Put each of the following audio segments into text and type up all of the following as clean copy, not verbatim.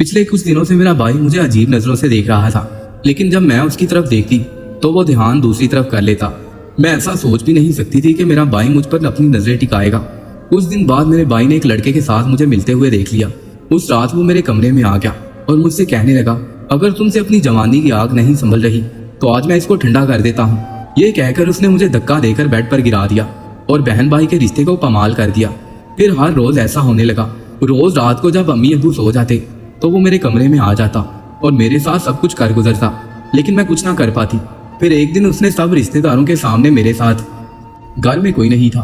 पिछले कुछ दिनों से मेरा भाई मुझे अजीब नजरों से देख रहा था, लेकिन जब मैं उसकी तरफ देखती तो वो ध्यान दूसरी तरफ कर लेता। मैं ऐसा सोच भी नहीं सकती थी कि मेरा भाई मुझ पर अपनी नजरें टिकाएगा। कुछ दिन बाद मेरे भाई ने एक लड़के के साथ मुझे मिलते हुए देख लिया। उस रात वो मेरे कमरे में आ गया और मुझसे कहने लगा, अगर तुमसे अपनी जवानी की आग नहीं संभल रही तो आज मैं इसको ठंडा कर देता हूँ। ये कहकर उसने मुझे धक्का देकर बेड पर गिरा दिया और बहन भाई के रिश्ते को पामाल कर दिया। फिर हर रोज ऐसा होने लगा। रोज रात को जब अम्मी अबू सो जाते तो वो मेरे कमरे में आ जाता और मेरे साथ सब कुछ कर गुजरता, लेकिन मैं कुछ ना कर पाती। फिर एक दिन उसने सब रिश्तेदारों के सामने मेरे साथ, घर में कोई नहीं था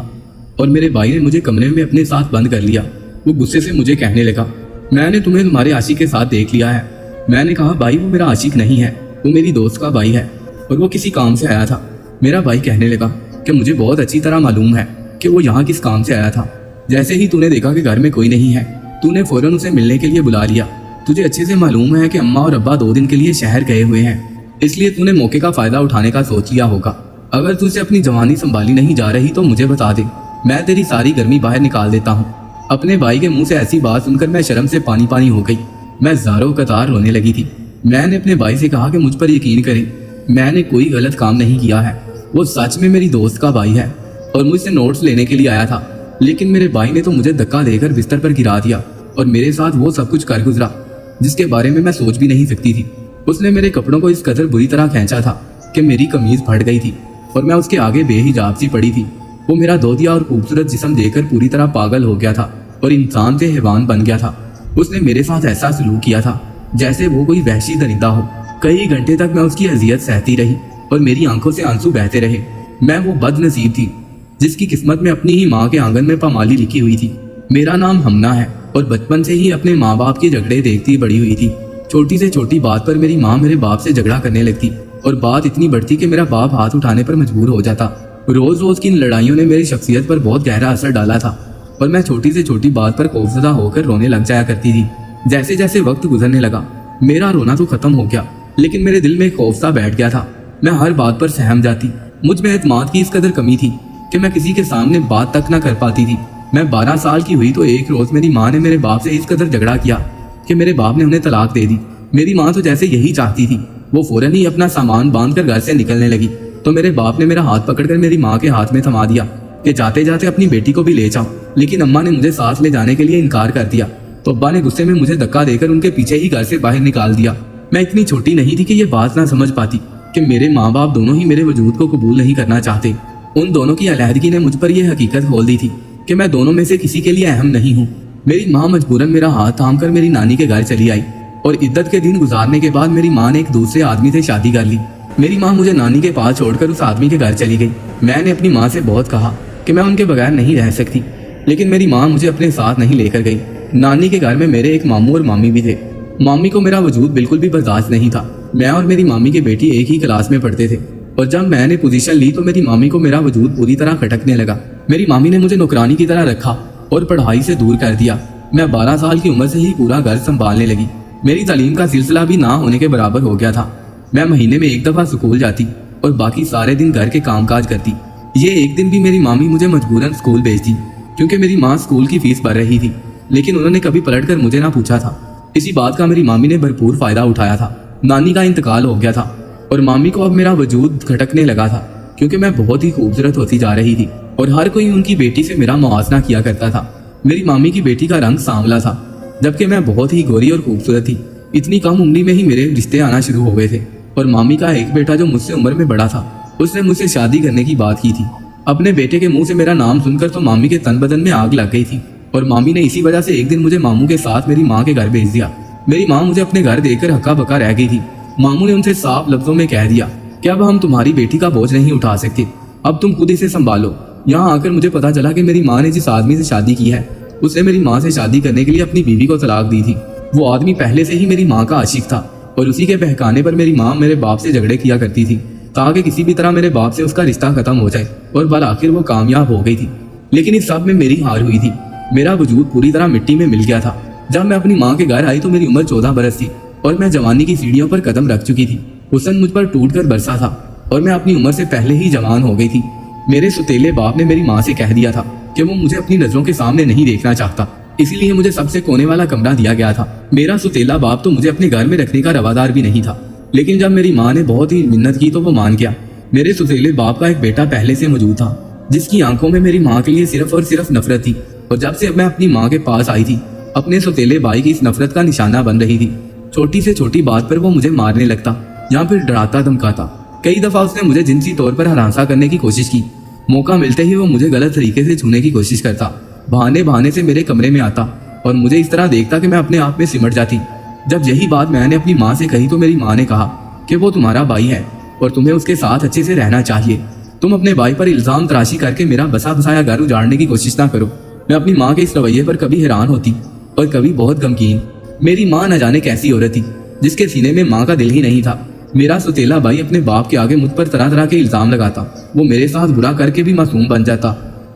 और मेरे भाई ने मुझे कमरे में अपने साथ बंद कर लिया। वो गुस्से से मुझे कहने लगा, मैंने तुम्हें तुम्हारे आशिक के साथ देख लिया है। मैंने कहा, भाई वो मेरा आशिक नहीं है, वो मेरी दोस्त का भाई है और वो किसी काम से आया था। मेरा भाई कहने लगा कि मुझे बहुत अच्छी तरह मालूम है कि वो यहाँ किस काम से आया था। जैसे ही तूने देखा कि घर में कोई नहीं है, तूने फौरन उसे मिलने के लिए बुला लिया। तुझे अच्छे से मालूम है कि अम्मा और अब्बा 2 दिन के लिए शहर गए हुए हैं, इसलिए तूने मौके का फायदा उठाने का सोच लिया होगा। अगर तुझे अपनी जवानी संभाली नहीं जा रही तो मुझे बता दे, मैं तेरी सारी गर्मी बाहर निकाल देता हूँ। अपने भाई के मुंह से ऐसी बात सुनकर मैं शर्म से पानी पानी हो गई। मैं ज़ारो कतार रोने लगी थी। मैंने अपने भाई से कहा कि मुझ पर यकीन करे, मैंने कोई गलत काम नहीं किया है। वो सच में मेरी दोस्त का भाई है और मुझसे नोट्स लेने के लिए आया था, लेकिन मेरे भाई ने तो मुझे धक्का देकर बिस्तर पर गिरा दिया और मेरे साथ वो सब कुछ कर गुजरा जिसके बारे में मैं सोच भी नहीं सकती थी। उसने मेरे कपड़ों को इस कदर बुरी तरह खींचा था कि मेरी कमीज फट गई थी और मैं उसके आगे बेहिजाब सी पड़ी थी। वो मेरा दोदिया और खूबसूरत जिस्म देखकर पूरी तरह पागल हो गया था और इंसान से हैवान बन गया था। उसने मेरे साथ ऐसा सलूक किया था जैसे वो कोई वहशी दरिंदा हो। कई घंटे तक मैं उसकी अजियत सहती रही और मेरी आंखों से आंसू बहते रहे। मैं वो बदनसीब थी जिसकी किस्मत में अपनी ही माँ के आंगन में पामाली लिखी हुई थी। मेरा नाम हमना है और बचपन से ही अपने माँ बाप के झगड़े देखती बड़ी हुई थी। छोटी से छोटी बात पर मेरी माँ मेरे बाप से झगड़ा करने लगती और बात इतनी बढ़ती कि मेरा बाप हाथ उठाने पर मजबूर हो जाता। रोज रोज की इन लड़ाइयों ने मेरी शख्सियत पर बहुत गहरा असर डाला था और मैं छोटी से छोटी बात पर खौफजदा होकर रोने लग जाया करती थी। जैसे जैसे वक्त गुजरने लगा मेरा रोना तो खत्म हो गया, लेकिन मेरे दिल में एक खौफ सा बैठ गया था। मैं हर बात पर सहम जाती। मुझ में एतमाद की इस कदर कमी थी कि मैं किसी के सामने बात तक न कर पाती थी। मैं 12 साल की हुई तो एक रोज मेरी माँ ने मेरे बाप से इस कदर झगड़ा किया कि मेरे बाप ने उन्हें तलाक दे दी। मेरी माँ तो जैसे यही चाहती थी। वो फौरन ही अपना सामान बांधकर घर से निकलने लगी तो मेरे बाप ने मेरा हाथ पकड़कर मेरी माँ के हाथ में थमा दिया कि जाते जाते अपनी बेटी को भी ले जाओ। लेकिन अम्मा ने मुझे साथ ले जाने के लिए इनकार कर दिया तो अब्बा ने गुस्से में मुझे धक्का देकर उनके पीछे ही घर से बाहर निकाल दिया। मैं इतनी छोटी नहीं थी कि ये बात ना समझ पाती कि मेरे माँ बाप दोनों ही मेरे वजूद को कबूल नहीं करना चाहते। उन दोनों की अलहदगी ने मुझ पर यह हकीकत खोल दी थी कि मैं दोनों में से किसी के लिए अहम नहीं हूँ। मेरी माँ मजबूरन मेरा हाथ थाम कर मेरी नानी के घर चली आई और इद्दत के दिन गुजारने के बाद मेरी माँ ने एक दूसरे आदमी से शादी कर ली। मेरी माँ मुझे नानी के पास छोड़कर उस आदमी के घर चली गई। मैंने अपनी माँ से बहुत कहा कि मैं उनके बगैर नहीं रह सकती, लेकिन मेरी माँ मुझे अपने साथ नहीं लेकर गई। नानी के घर में मेरे एक मामू और मामी भी थे। मामी को मेरा वजूद बिल्कुल भी बर्दाश्त नहीं था। मैं और मेरी मामी की बेटी एक ही क्लास में पढ़ते थे और जब मैंने पोजीशन ली तो मेरी मामी को मेरा वजूद पूरी तरह खटकने लगा। मेरी मामी ने मुझे नौकरानी की तरह रखा और पढ़ाई से दूर कर दिया। मैं 12 साल की उम्र से ही पूरा घर संभालने लगी। मेरी तालीम का सिलसिला भी ना होने के बराबर हो गया था। मैं महीने में एक दफा स्कूल जाती और बाकी सारे दिन घर के कामकाज करती। ये एक दिन भी मेरी मामी मुझे मजबूरन स्कूल भेजती क्योंकि मेरी माँ स्कूल की फीस भर रही थी, लेकिन उन्होंने कभी पलट कर मुझे ना पूछा था। इसी बात का मेरी मामी ने भरपूर फायदा उठाया था। नानी का इंतकाल हो गया था और मामी को अब मेरा वजूद खटकने लगा था क्योंकि मैं बहुत ही खूबसूरत होती जा रही थी और हर कोई उनकी बेटी से मेरा मुआवजा किया करता था। मेरी मामी की बेटी का रंग सांवला था जबकि मैं बहुत ही गोरी और खूबसूरत थी। इतनी कम उम्र में ही मेरे रिश्ते आना शुरू हो गए थे और मामी का एक बेटा जो मुझसे उम्र में बड़ा था उसने मुझसे शादी करने की बात की थी। अपने बेटे के मुंह से मेरा नाम सुनकर तो मामी के तन बदन में आग लग गई थी और मामी ने इसी वजह से एक दिन मुझे मामू के साथ मेरी माँ के घर भेज दिया। मेरी माँ मुझे अपने घर देखकर हक्का बक्का रह गई थी। मामू ने उनसे साफ लफ्जों में कह दिया कि अब हम तुम्हारी बेटी का बोझ नहीं उठा सकते, अब तुम खुद इसे संभालो। यहाँ आकर मुझे पता चला कि मेरी माँ ने जिस आदमी से शादी की है उसने मेरी माँ से शादी करने के लिए अपनी बीवी को तलाक दी थी। वो आदमी पहले से ही मेरी माँ का आशिक था और उसी के बहकाने पर मेरी माँ मेरे बाप से झगड़े किया करती थी ताकि किसी भी तरह मेरे बाप से उसका रिश्ता खत्म हो जाए और बल आखिर वो कामयाब हो गई थी। लेकिन इस सब में मेरी हार हुई थी। मेरा वजूद पूरी तरह मिट्टी में मिल गया था। जब मैं अपनी माँ के घर आई तो मेरी उम्र 14 बरस थी और मैं जवानी की सीढ़ियों पर कदम रख चुकी थी। हुस्न मुझ पर टूट कर बरसा था और मैं अपनी उम्र से पहले ही जवान हो गई थी। मेरे सुतेले बाप ने मेरी माँ से कह दिया था कि वो मुझे अपनी नजरों के सामने नहीं देखना चाहता इसीलिए मुझे सबसे कोने वाला कमरा दिया गया था। मेरा सुतेला बाप तो मुझे अपने घर में रखने का रवादार भी नहीं था, लेकिन जब मेरी माँ ने बहुत ही मिन्नत की तो वो मान गया। मेरे सुतेले बाप का एक बेटा पहले से मौजूद था, जिसकी आंखों में मेरी माँ के लिए सिर्फ और सिर्फ नफरत थी। और जब से मैं अपनी माँ के पास आई थी, अपने सुतेले भाई की इस नफरत का निशाना बन रही थी। छोटी से छोटी बात पर वो मुझे मारने लगता या फिर डराता धमकाता। कई दफा उसने मुझे जिनसी तौर पर हरासा करने की कोशिश की। मौका मिलते ही वो मुझे गलत तरीके से छूने की कोशिश करता। बहाने बहाने से मेरे कमरे में आता और मुझे इस तरह देखता कि मैं अपने आप में सिमट जाती। जब यही बात मैंने अपनी माँ से कही तो मेरी माँ ने कहा कि वो तुम्हारा भाई है और तुम्हें उसके साथ अच्छे से रहना चाहिए। तुम अपने भाई पर इल्जाम तराशी करके मेरा बसा बसाया घर उजाड़ने की कोशिश ना करो। मैं अपनी माँ के इस रवैये पर कभी हैरान होती और कभी बहुत गमगीन। मेरी माँ न जाने कैसी औरत थी जिसके सीने में माँ का दिल ही नहीं था। मेरा सुतेला भाई अपने बाप के आगे मुझ पर तरह तरह के इल्जाम लगाता। वो मेरे साथ बुरा करके भी मासूम बन जाता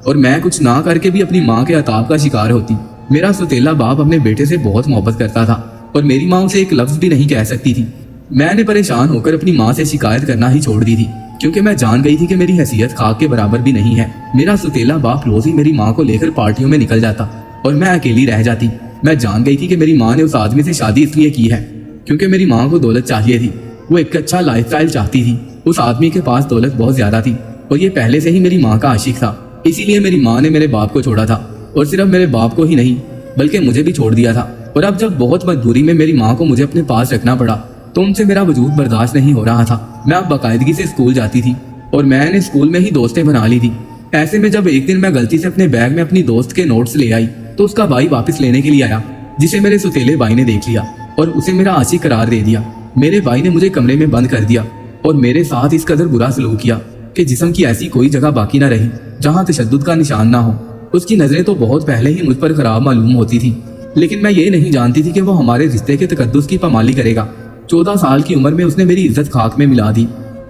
और मैं कुछ ना करके भी अपनी माँ के अताब का शिकार होती। मेरा सुतेला बाप अपने बेटे से बहुत मोहब्बत करता था और मेरी माँ उसे एक लफ्ज भी नहीं कह सकती थी। मैंने परेशान होकर अपनी माँ से शिकायत करना ही छोड़ दी थी, क्योंकि मैं जान गई थी कि मेरी हैसियत खाक के बराबर भी नहीं है। मेरा सुतेला बाप रोज ही मेरी माँ को लेकर पार्टियों में निकल जाता और मैं अकेली रह जाती। मैं जान गई थी कि मेरी माँ ने उस आदमी से शादी इसलिए की है क्योंकि मेरी माँ को दौलत चाहिए थी। वो एक अच्छा लाइफस्टाइल चाहती थी। उस आदमी के पास दौलत बहुत ज्यादा थी और ये पहले से ही मेरी माँ का आशिक था। इसीलिए मेरी माँ ने मेरे बाप को छोड़ा था और सिर्फ मेरे बाप को ही नहीं बल्कि मुझे भी छोड़ दिया था। और अब जब बहुत मजबूरी में मेरी माँ को मुझे अपने पास रखना पड़ा तो उनसे मेरा वजूद बर्दाश्त नहीं हो रहा था। मैं अब बाकायदगी से स्कूल जाती थी और मैंने स्कूल में ही दोस्तें बना ली थी। ऐसे में जब एक दिन मैं गलती से अपने बैग में अपनी दोस्त के नोट्स ले आई तो उसका भाई वापस लेने के लिए आया, जिसे मेरे सुतेले भाई ने देख लिया और उसे मेरा आशिक करार दे दिया। मेरे भाई ने मुझे कमरे में बंद कर दिया और मेरे साथ इस कदर बुरा सलूक किया कि जिस्म की ऐसी कोई जगह बाकी ना रही जहाँ तशद्दुद का निशान ना हो। उसकी नजरें तो बहुत पहले ही मुझ पर खराब मालूम होती थी, लेकिन मैं ये नहीं जानती थी कि वो हमारे रिश्ते के तकद्दुस की पामाली करेगा। 14 साल की उम्र में उसने मेरी इज्जत खाक में मिला दी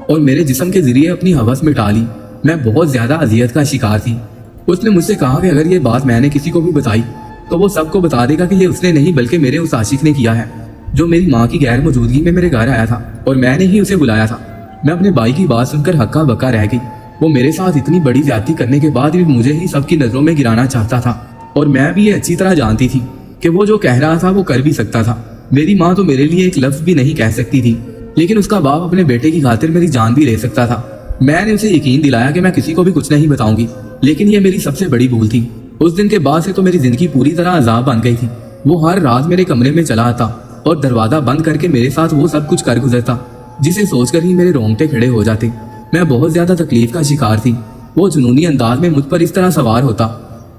और मेरे जिस्म के जरिए अपनी हवस मिटा ली। मैं बहुत ज्यादा अजियत का शिकार थी। उसने मुझसे कहा कि अगर ये बात मैंने किसी को भी बताई तो वो सबको बता देगा कि ये उसने नहीं बल्कि मेरे उस आशिक ने किया है जो मेरी माँ की गैर मौजूदगी में मेरे घर आया था और मैंने ही उसे बुलाया था। मैं अपने भाई की बात सुनकर हक्का बक्का रह गई। वो मेरे साथ इतनी बड़ी ज्यादती करने के बाद भी मुझे ही सबकी नजरों में गिराना चाहता था और मैं भी ये अच्छी तरह जानती थी कि वो जो कह रहा था वो कर भी सकता था। मेरी माँ तो मेरे लिए एक लफ्ज भी नहीं कह सकती थी, लेकिन उसका बाप अपने बेटे की खातिर मेरी जान भी ले सकता था। मैंने उसे यकीन दिलाया कि मैं किसी को भी कुछ नहीं बताऊंगी, लेकिन ये मेरी सबसे बड़ी भूल थी। उस दिन के बाद से तो मेरी जिंदगी पूरी तरह अजाब बन गई थी। वो हर रात मेरे कमरे में चला आता और दरवाजा बंद करके मेरे साथ वो सब कुछ कर गुजरता जिसे सोचकर ही मेरे रोंगटे खड़े हो जाते। मैं बहुत ज्यादा तकलीफ का शिकार थी। वो जुनूनी अंदाज में मुझ पर इस तरह सवार होता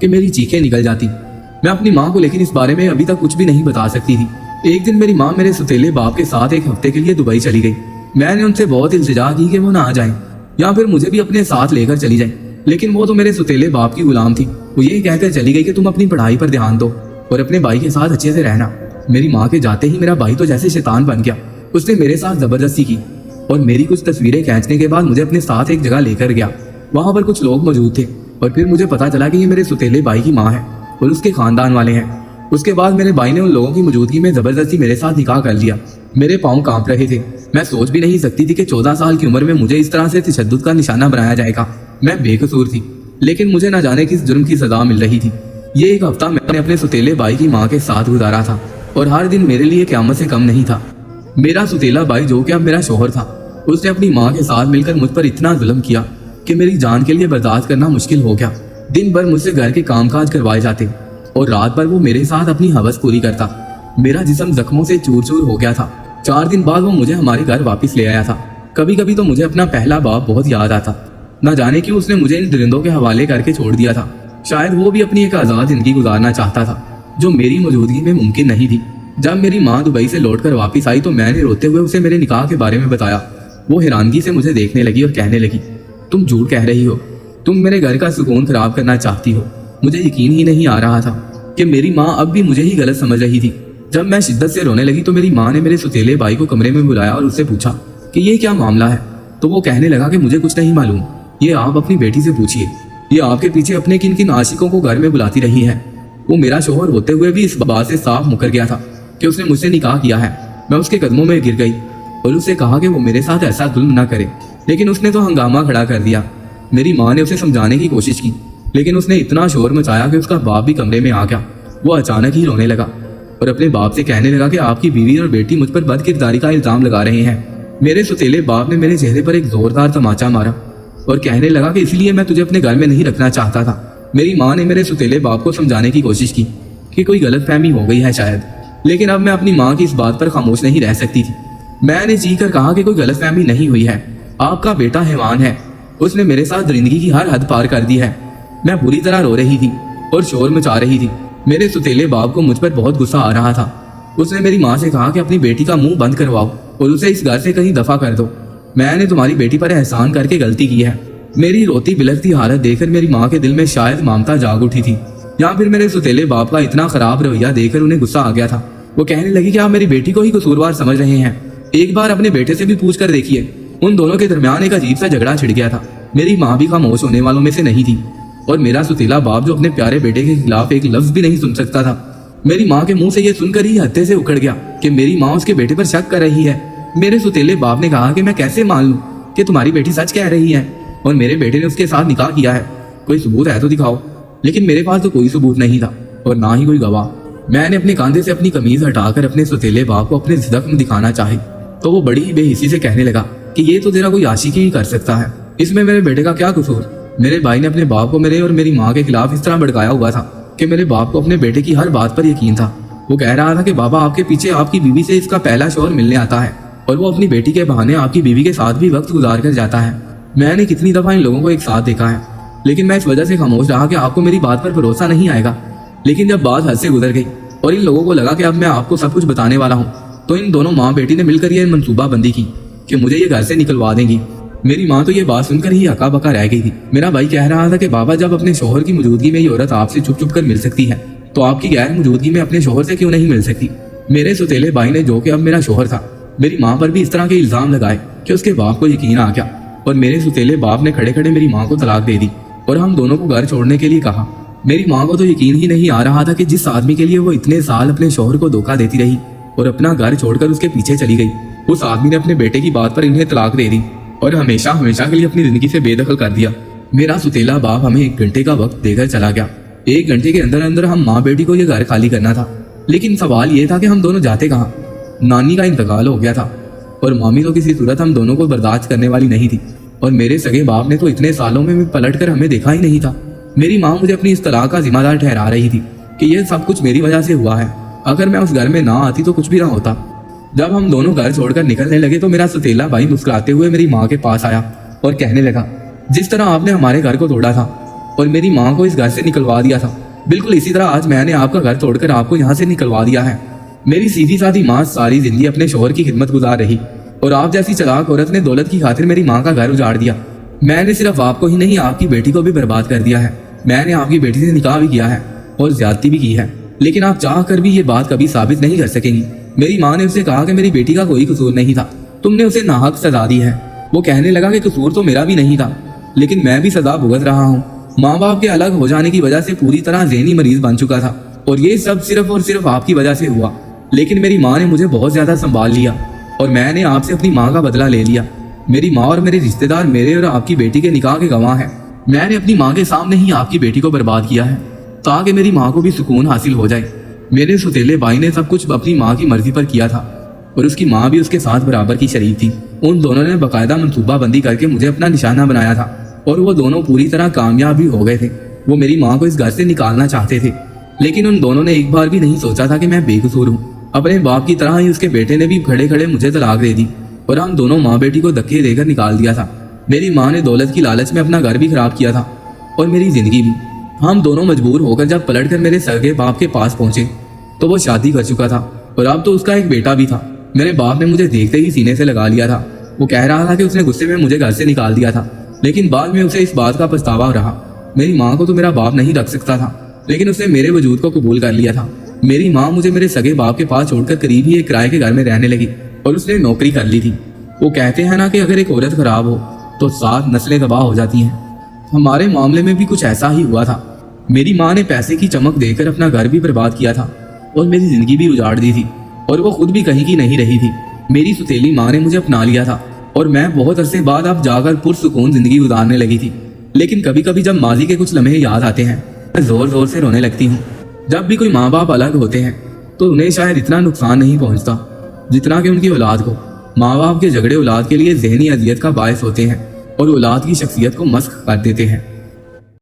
कि मेरी चीखें निकल जाती। मैं अपनी माँ को लेकिन इस बारे में अभी तक कुछ भी नहीं बता सकती थी। एक दिन मेरी माँ मेरे सुतेले बाप के साथ एक हफ्ते के लिए दुबई चली गई। मैंने उनसे बहुत इल्तिजा की कि वो ना आ जाएं या फिर मुझे भी अपने साथ लेकर चली जाएं, लेकिन वो तो मेरे सुतेले बाप की गुलाम थी। वो ये कहकर चली गई कि तुम अपनी पढ़ाई पर ध्यान दो और अपने भाई के साथ अच्छे से रहना। मेरी माँ के जाते ही मेरा भाई तो जैसे शैतान बन गया। उसने मेरे साथ जबरदस्ती की और मेरी कुछ तस्वीरें खींचने के बाद मुझे अपने साथ एक जगह लेकर गया। वहां पर कुछ लोग मौजूद थे और फिर मुझे पता चला कि ये मेरे सुतेले भाई की माँ है और उसके खानदान वाले हैं। उसके बाद मेरे भाई ने उन लोगों की मौजूदगी में जबरदस्ती मेरे साथ निकाह कर लिया। मेरे पाँव कांप रहे थे। मैं सोच भी नहीं सकती थी कि 14 साल की उम्र में मुझे इस तरह से तशद्दुद का निशाना बनाया जाएगा। मैं बेकसूर थी, लेकिन मुझे न जाने किस जुर्म की सजा मिल रही थी। ये एक हफ्ता मैंने अपने सुतेले भाई की माँ के साथ गुजारा था और हर दिन मेरे लिए क़यामत से कम नहीं था। मेरा सुतेला भाई जो कि अब मेरा शोहर था, उसने अपनी माँ के साथ मिलकर मुझ पर इतना जुल्म किया कि मेरी जान के लिए बर्दाश्त करना मुश्किल हो गया। दिन भर मुझसे घर के कामकाज करवाए जाते और रात भर वो मेरे साथ अपनी हवस पूरी करता। मेरा जिस्म जख्मों से चूर चूर हो गया था। 4 दिन बाद वो मुझे हमारे घर वापस ले आया था। कभी कभी तो मुझे अपना पहला बाप बहुत याद आता। न जाने क्यों उसने मुझे इन दरिंदों के हवाले करके छोड़ दिया था। शायद वो भी अपनी एक आज़ाद जिंदगी गुजारना चाहता था जो मेरी मौजूदगी में मुमकिन नहीं थी। जब मेरी माँ दुबई से लौटकर वापस आई तो मैंने रोते हुए उसे मेरे निकाह के बारे में बताया। वो हैरानगी से मुझे देखने लगी और कहने लगी, तुम झूठ कह रही हो, तुम मेरे घर का सुकून खराब करना चाहती हो। मुझे यकीन ही नहीं आ रहा था कि मेरी माँ अब भी मुझे ही गलत समझ रही थी। जब मैं शिद्दत से रोने लगी तो मेरी माँ ने मेरे सुतेले भाई को कमरे में बुलाया और उससे पूछा कि ये क्या मामला है। तो वो कहने लगा कि मुझे कुछ नहीं मालूम, ये आप अपनी बेटी से पूछिए। ये आपके पीछे अपने किन किन आशिकों को घर में बुलाती रही है। वो मेरा शोहर होते हुए भी इस बात से साफ मुकर गया था कि उसने मुझसे निकाह किया है। मैं उसके कदमों में गिर गई और उससे कहा कि वो मेरे साथ ऐसा जुल्म ना करे, लेकिन उसने तो हंगामा खड़ा कर दिया। मेरी माँ ने उसे समझाने की कोशिश की, लेकिन उसने इतना शोर मचाया कि उसका बाप भी कमरे में आ गया वो अचानक ही रोने लगा और अपने बाप से कहने लगा कि आपकी बीवी और बेटी मुझ पर बदकिरदारी का इल्जाम लगा रहे हैं। मेरे सुतीले बाप ने मेरे चेहरे पर एक जोरदार तमाचा मारा और कहने लगा कि इसलिए मैं तुझे अपने घर में नहीं रखना चाहता था। मेरी माँ ने मेरे सुतीले बाप को समझाने की कोशिश की कि कोई गलतफहमी हो गई है शायद, लेकिन अब मैं अपनी माँ की इस बात पर खामोश नहीं रह सकती थी। मैंने जी कर कहा कि कोई गलतफहमी नहीं हुई है, आपका बेटा हैवान है, उसने मेरे साथ दरिंदगी की हर हद पार कर दी है। मैं बुरी तरह रो रही थी और शोर मचा रही थी। मेरे सुतीले बाप को मुझ पर बहुत गुस्सा आ रहा था। उसने मेरी माँ से कहा कि अपनी बेटी का मुंह बंद करवाओ और उसे इस घर से कहीं दफा कर दो। मैंने तुम्हारी बेटी पर एहसान करके गलती की है। मेरी रोती बिलखती हालत देखकर मेरी माँ के दिल में शायद ममता जाग उठी थी, या फिर मेरे सुतीले बाप का इतना खराब रवैया देखकर उन्हें गुस्सा आ गया था। वो कहने लगी कि आप मेरी बेटी को ही कसूरवार समझ रहे हैं, एक बार अपने बेटे से भी पूछ कर देखिए। उन दोनों के दरमियान एक अजीब सा झगड़ा छिड़ गया था। मेरी माँ भी खामोश होने वालों में से नहीं थी और मेरा सुतीला बाप जो अपने प्यारे बेटे के खिलाफ एक लफ्ज भी नहीं सुन सकता था। मेरी माँ के मुंह से यह सुनकर ही हत्थे से उखड़ गया कि मेरी माँ उसके बेटे पर शक कर रही है। मेरे सुतीले बाप ने कहा कि मैं कैसे मान लूं कि तुम्हारी बेटी सच कह रही है और मेरे बेटे ने उसके साथ निकाह किया है। कोई सबूत है तो दिखाओ। लेकिन मेरे पास तो कोई सबूत नहीं था और ना ही कोई गवाह। मैंने अपने कांधे से अपनी कमीज हटाकर अपने सुतीले बाप को अपने जख्म दिखाना चाहे तो वो बड़ी ही बेहिसी से कहने लगा कि ये तो तेरा कोई आशिकी ही कर सकता है, इसमें मेरे बेटे का क्या कसूर। मेरे भाई ने अपने बाप को मेरे और मेरी माँ के खिलाफ इस तरह भड़काया हुआ था कि मेरे बाप को अपने बेटे की हर बात पर यकीन था। वो कह रहा था कि बाबा आपके पीछे आपकी बीवी से इसका पहला शौहर मिलने आता है और वो अपनी बेटी के बहाने आपकी बीवी के साथ भी वक्त गुजार कर जाता है। मैंने कितनी दफा इन लोगों को एक साथ देखा है, लेकिन मैं इस वजह से खामोश रहा कि आपको मेरी बात पर भरोसा नहीं आएगा। लेकिन जब बात हद से गुजर गई और इन लोगों को लगा कि अब मैं आपको सब कुछ बताने वाला हूँ, तो इन दोनों माँ बेटी ने मिलकर यह मंसूबा बंदी की कि मुझे ये घर से निकलवा देंगी। मेरी माँ तो ये बात सुनकर ही हका बका रह गई थी। मेरा भाई कह रहा था कि बाबा जब अपने शोहर की मौजूदगी में ये औरत आपसे छुप छुप कर मिल सकती है तो आपकी गैर मौजूदगी में अपने शोहर से क्यों नहीं मिल सकती। मेरे सुतीले भाई ने, जो कि अब मेरा शोहर था, मेरी माँ पर भी इस तरह के इल्जाम लगाए कि उसके बाप को यकीन आ गया और मेरे सुतीले बाप ने खड़े खड़े मेरी माँ को तलाक दे दी और हम दोनों को घर छोड़ने के लिए कहा। मेरी माँ को तो यकीन ही नहीं आ रहा था कि जिस आदमी के लिए वो इतने साल अपने शोहर को धोखा देती रही और अपना घर छोड़कर उसके पीछे चली गई, उस आदमी ने अपने बेटे की बात पर इन्हें तलाक दे दी और हमेशा हमेशा के लिए अपनी जिंदगी से बेदखल कर दिया। मेरा सुतीला बाप हमें 1 घंटे का वक्त देकर चला गया। 1 घंटे के अंदर अंदर हम माँ बेटी को ये घर खाली करना था। लेकिन सवाल ये था कि हम दोनों जाते कहाँ। नानी का इंतकाल हो गया था और मामी तो किसी सूरत हम दोनों को बर्दाश्त करने वाली नहीं थी और मेरे सगे बाप ने तो इतने सालों में पलट कर हमें देखा ही नहीं था। मेरी माँ मुझे अपनी इस तलाक का जिम्मेदार ठहरा रही थी कि यह सब कुछ मेरी वजह से हुआ है। अगर मैं उस घर में ना आती तो कुछ भी ना होता। जब हम दोनों घर छोड़कर निकलने लगे तो मेरा सुतीला भाई मुस्कुराते हुए मेरी माँ के पास आया और कहने लगा, जिस तरह आपने हमारे घर को तोड़ा था और मेरी माँ को इस घर से निकलवा दिया था, बिल्कुल इसी तरह आज मैंने आपका घर तोड़कर आपको यहाँ से निकलवा दिया है। मेरी सीधी साधी माँ सारी जिंदगी अपने शोहर की खिदमत गुजार रही और आप जैसी चालाक औरत ने दौलत की खातिर मेरी माँ का घर उजाड़ दिया। मैंने सिर्फ आपको ही नहीं आपकी बेटी को भी बर्बाद कर दिया है। मैंने आपकी बेटी से निकाह भी किया है और ज्यादती भी की है, लेकिन आप चाह कर भी ये बात कभी साबित नहीं कर सकेंगी। मेरी माँ ने उससे कहा कि मेरी बेटी का कोई कसूर नहीं था, तुमने उसे नाहक सजा दी है। वो कहने लगा कि कसूर तो मेरा भी नहीं था, लेकिन मैं भी सजा भुगत रहा हूँ। माँ बाप के अलग हो जाने की वजह से पूरी तरह ज़हनी मरीज बन चुका था और ये सब सिर्फ और सिर्फ आपकी वजह से हुआ। लेकिन मेरी माँ ने मुझे बहुत ज्यादा संभाल लिया और मैंने आपसे अपनी माँ का बदला ले लिया। मेरी माँ और मेरे रिश्तेदार मेरे और आपकी बेटी के निकाह के गवाह हैं। मैंने अपनी माँ के सामने ही आपकी बेटी को बर्बाद किया है ताकि मेरी माँ को भी सुकून हासिल हो जाए। मेरे सुतीले भाई ने सब कुछ अपनी माँ की मर्जी पर किया था और उसकी माँ भी उसके साथ बराबर की शरीक थी। उन दोनों ने बाकायदा मनसूबा बंदी करके मुझे अपना निशाना बनाया था और वो दोनों पूरी तरह कामयाब भी हो गए थे। वो मेरी माँ को इस घर से निकालना चाहते थे, लेकिन उन दोनों ने एक बार भी नहीं सोचा था कि मैं बेकसूर हूँ। अपने बाप की तरह ही उसके बेटे ने भी खड़े खड़े मुझे तलाक दे दी और हम दोनों माँ बेटी को धक्के देकर निकाल दिया था। मेरी माँ ने दौलत की लालच में अपना घर भी खराब किया था और मेरी जिंदगी भी। हम दोनों मजबूर होकर जब पलट कर मेरे सगे बाप के पास पहुंचे तो वो शादी कर चुका था और अब तो उसका एक बेटा भी था। मेरे बाप ने मुझे देखते ही सीने से लगा लिया था। वो कह रहा था कि उसने गुस्से में मुझे घर से निकाल दिया था, लेकिन बाद में उसे इस बात का पछतावा रहा। मेरी माँ को तो मेरा बाप नहीं रख सकता था, लेकिन उसने मेरे वजूद को कबूल कर लिया था। मेरी माँ मुझे मेरे सगे बाप के पास छोड़कर करीब ही एक किराए के घर में रहने लगी और उसने नौकरी कर ली थी। वो कहते हैं ना कि अगर एक औरत खराब हो तो 7 नस्लें तबाह हो जाती हैं। हमारे मामले में भी कुछ ऐसा ही हुआ था। मेरी माँ ने पैसे की चमक देकर अपना घर भी बर्बाद किया था और मेरी जिंदगी भी उजाड़ दी थी और वो खुद भी कहीं की नहीं रही थी। मेरी सुतीली माँ ने मुझे अपना लिया था और मैं बहुत अरसे बाद अब जाकर पुरसुकून जिंदगी गुजारने लगी थी। लेकिन कभी कभी जब माजी के कुछ लम्हे याद आते हैं मैं जोर जोर से रोने लगती हूँ। जब भी कोई माँ बाप अलग होते हैं तो उन्हें शायद इतना नुकसान नहीं पहुंचता जितना कि उनकी औलाद को। माँ बाप के झगड़े औलाद के लिए ज़हनी अजियत का बायस होते हैं और औलाद की शख्सियत को मस्ख कर देते हैं।